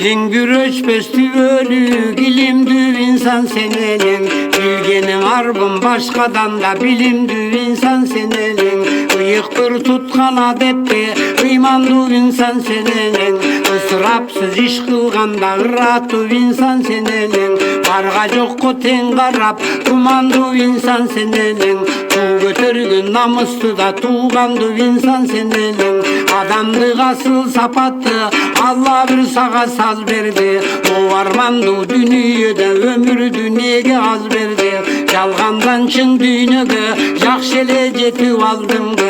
Dilin güreşpes tüvölü, ilimdü insan senenin. Bilgenin arbın başkadan da bilimdü insan senenin. Bıyıktır tutkan adette, imandı insan senenin. Israpsız iş kılganda ıratı insan senenin. Barga jokko ten karap, tumandı insan senenin. Tuğ götürgün namuslu da tuğgandı insan senenin. Adamlık asıl sapattı, Allah bir sağa saz verdi. O armandı dünyada ömür dünyaya az verdi. Yalgandan çın dünyaya jakşele jetip aldımdı.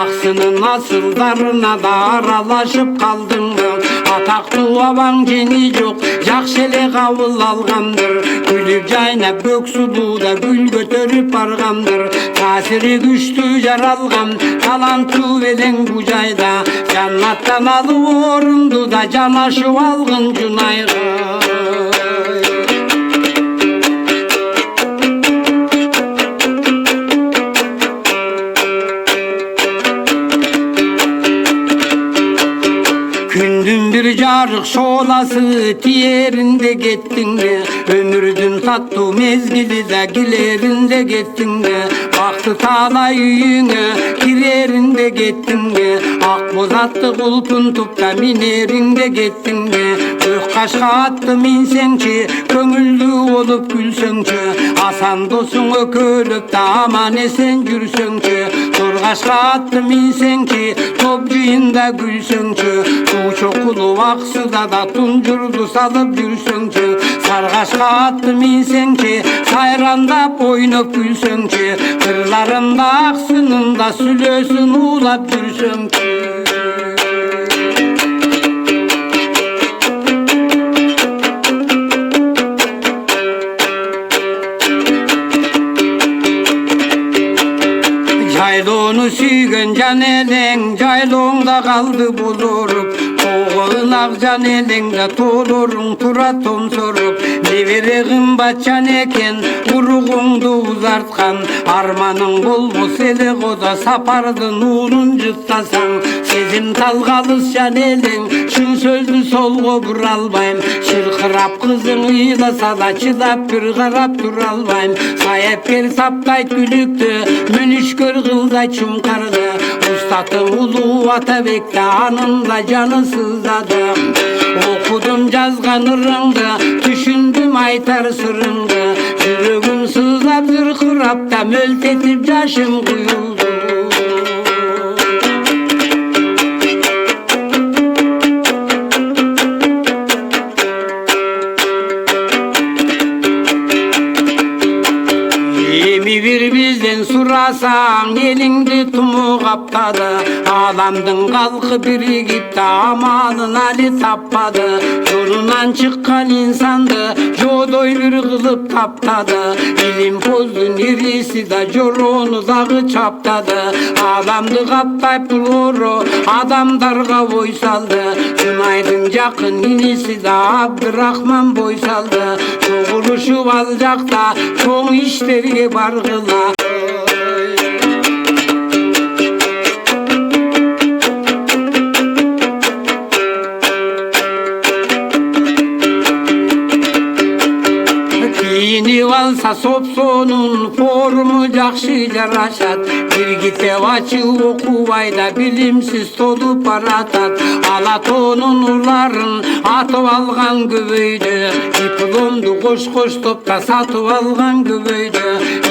Aksının asıllarına da aralaşıp kaldımdı. Ataklı avan jeni jok, jakşele kavul algandır. Gülüp jaynap böksulu da gül götürüp bargandır. Tasiri güçlü yaralgan, talantı velen bu jayda. Cannattan alıp orundu da canaşıp algın cunayga. Kündün bir carık şolası tiyerinde gittin de. Ömürdün tatlı mezgili de gilerinde gittin de. Baktı talay yüğüne girerinde gittin de. Akboz attı kulpun tupta minerinde gittin de. Gök kaşka attı minsençi, köngüllü olup gülsöngçü. Asan dosunu körüp da aman esen gürsöngçü. Turgaşka attı minsençi, topcuyunda gülsöngçü. Çokulu aksıda da tuncurdu salıp yürüsöngçü. Sargaşka attı minsençi, sayranda boynup gülsöngçü. Kırlarında aksının da sülösün ulap yürüsöngçü. Jaylonu süygen can eleng, jaylonda kaldı bulurup. Oğulun akcan elengde tolurun tura tomsorup. Deveregin baçan eken, uruğundu uzartkan. Armanın bolmos ele koda sapardın uğrun cıttasan. Sezim talgalız can eleng, şun sözdü solgo buralbayım. Şırkırap kızın ıylasa da çılap bir karap duralbayım. Sayepker saptayt gülüktü, münüşkör kılday çumkardı. Ustatın ulu atabekte anında canı sızladı. Okudum yazganırındı, düşündüm aytar sırındı. Yüreğim sızlap zırkırap da möltetip yaşım kuyuldu. Bir bizden surasan elinde tumu kaptadı. Alamdın kalkı biri gitti amalın ali tapmadı. Yolundan çıkan insandı jodoy bir kılıp taptadı. İlim pozdun irisi de joronu dağı çaptadı. Alamdı kaptayıp buluru adamdarga boy saldı. Günaydın yakın inisi de Abdurrahman boy saldı. Çoğuluşu alacak da çoğu işleri bargıla. Kiyini alsa sopsonun formu jakşı yaraşat. Bir gite vaçı okuvayda bilimsiz tolup aratat. Alatonun uların atıp algan güveydi. Diplomdu koş koş topta satıp algan güveydi.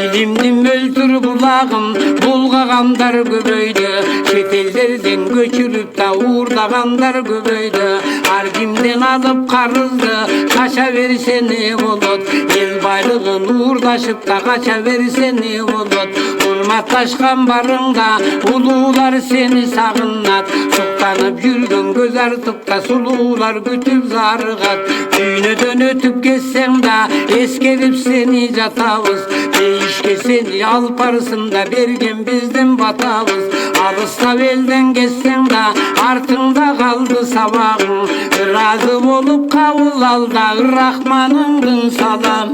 İlimdim öldür bulağım bulgaganlar güveydi. Çetellerden göçürüp da uğurdaganlar güveydi. Argimden alıp karızdı kaça verirse ne olur. El baylığın uğurdaşıp da kaça verirse ne olur. Hurmatlaşkan barında ulular seni sağınat. Soktanıp yürgün göz artıp da sulular gütüp zarıgat. Düğünüden ötüp geçsen de eskerip seni catavız. Değişke seni alparsın da bergen bizden batavız. Alısla elden geçsen de artında kaldı sabahın. Razı olup kavul al da Rahman'ın salam.